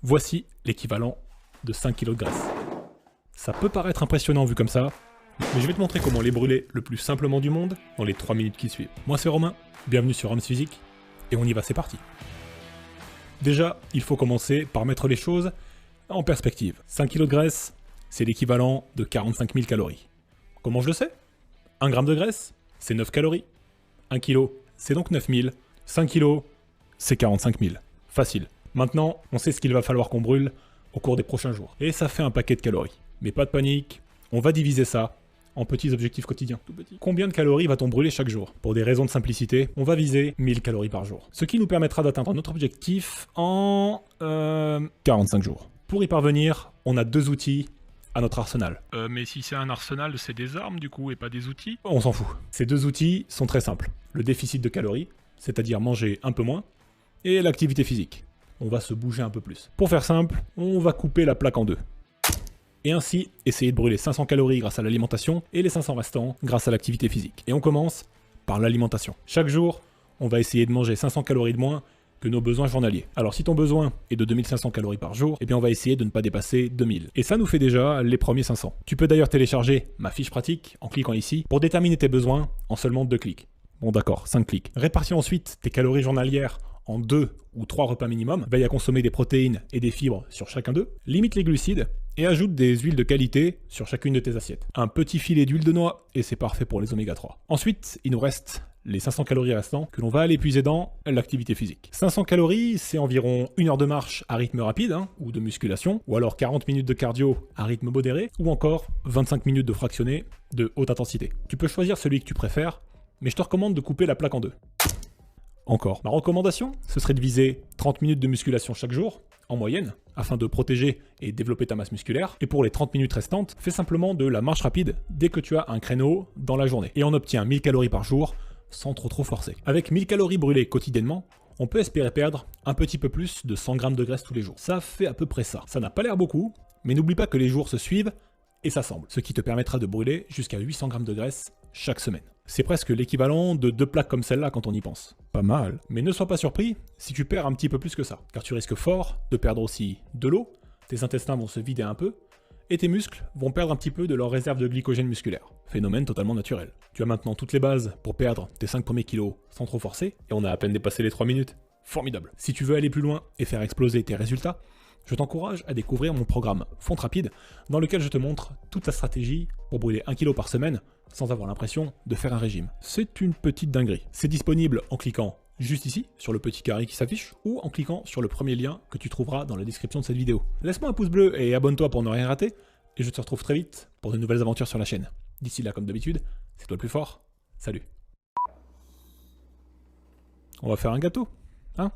Voici l'équivalent de 5 kg de graisse. Ça peut paraître impressionnant vu comme ça, mais je vais te montrer comment les brûler le plus simplement du monde dans les 3 minutes qui suivent. Moi c'est Romain, bienvenue sur Homs Physique, et on y va, c'est parti. Déjà, il faut commencer par mettre les choses en perspective. 5 kg de graisse, c'est l'équivalent de 45 000 calories. Comment je le sais? 1 gramme de graisse, c'est 9 calories. 1 kg, c'est donc 9000. 5 kg, c'est 45 000. Facile. Maintenant, on sait ce qu'il va falloir qu'on brûle au cours des prochains jours. Et ça fait un paquet de calories. Mais pas de panique, on va diviser ça en petits objectifs quotidiens. Tout petit. Combien de calories va-t-on brûler chaque jour? Pour des raisons de simplicité, on va viser 1000 calories par jour. Ce qui nous permettra d'atteindre notre objectif en 45 jours. Pour y parvenir, on a 2 outils à notre arsenal. Mais si c'est un arsenal, c'est des armes du coup et pas des outils? On s'en fout. Ces 2 outils sont très simples. Le déficit de calories, c'est-à-dire manger un peu moins, et l'activité physique. On va se bouger un peu plus. Pour faire simple, on va couper la plaque en 2. Et ainsi, essayer de brûler 500 calories grâce à l'alimentation et les 500 restants grâce à l'activité physique. Et on commence par l'alimentation. Chaque jour, on va essayer de manger 500 calories de moins que nos besoins journaliers. Alors si ton besoin est de 2500 calories par jour, eh bien on va essayer de ne pas dépasser 2000. Et ça nous fait déjà les premiers 500. Tu peux d'ailleurs télécharger ma fiche pratique en cliquant ici pour déterminer tes besoins en seulement 2 clics. Bon d'accord, 5 clics. Répartis ensuite tes calories journalières en 2 ou 3 repas minimum, veille à consommer des protéines et des fibres sur chacun d'eux, limite les glucides et ajoute des huiles de qualité sur chacune de tes assiettes. Un petit filet d'huile de noix et c'est parfait pour les oméga 3. Ensuite, il nous reste les 500 calories restants que l'on va aller puiser dans l'activité physique. 500 calories, c'est environ 1 heure de marche à rythme rapide ou de musculation, ou alors 40 minutes de cardio à rythme modéré, ou encore 25 minutes de fractionné de haute intensité. Tu peux choisir celui que tu préfères, mais je te recommande de couper la plaque en 2. Encore. Ma recommandation, ce serait de viser 30 minutes de musculation chaque jour, en moyenne, afin de protéger et développer ta masse musculaire. Et pour les 30 minutes restantes, fais simplement de la marche rapide dès que tu as un créneau dans la journée. Et on obtient 1000 calories par jour sans trop forcer. Avec 1000 calories brûlées quotidiennement, on peut espérer perdre un petit peu plus de 100 grammes de graisse tous les jours. Ça fait à peu près ça. Ça n'a pas l'air beaucoup, mais n'oublie pas que les jours se suivent et s'assemblent, ce qui te permettra de brûler jusqu'à 800 grammes de graisse chaque semaine. C'est presque l'équivalent de 2 plaques comme celle-là quand on y pense. Pas mal. Mais ne sois pas surpris si tu perds un petit peu plus que ça, car tu risques fort de perdre aussi de l'eau, tes intestins vont se vider un peu, et tes muscles vont perdre un petit peu de leur réserve de glycogène musculaire. Phénomène totalement naturel. Tu as maintenant toutes les bases pour perdre tes 5 premiers kilos sans trop forcer, et on a à peine dépassé les 3 minutes. Formidable. Si tu veux aller plus loin et faire exploser tes résultats, je t'encourage à découvrir mon programme Fonte Rapide, dans lequel je te montre toute la stratégie pour brûler 1 kg par semaine sans avoir l'impression de faire un régime. C'est une petite dinguerie. C'est disponible en cliquant juste ici, sur le petit carré qui s'affiche, ou en cliquant sur le premier lien que tu trouveras dans la description de cette vidéo. Laisse-moi un pouce bleu et abonne-toi pour ne rien rater, et je te retrouve très vite pour de nouvelles aventures sur la chaîne. D'ici là, comme d'habitude, c'est toi le plus fort. Salut. On va faire un gâteau, hein ?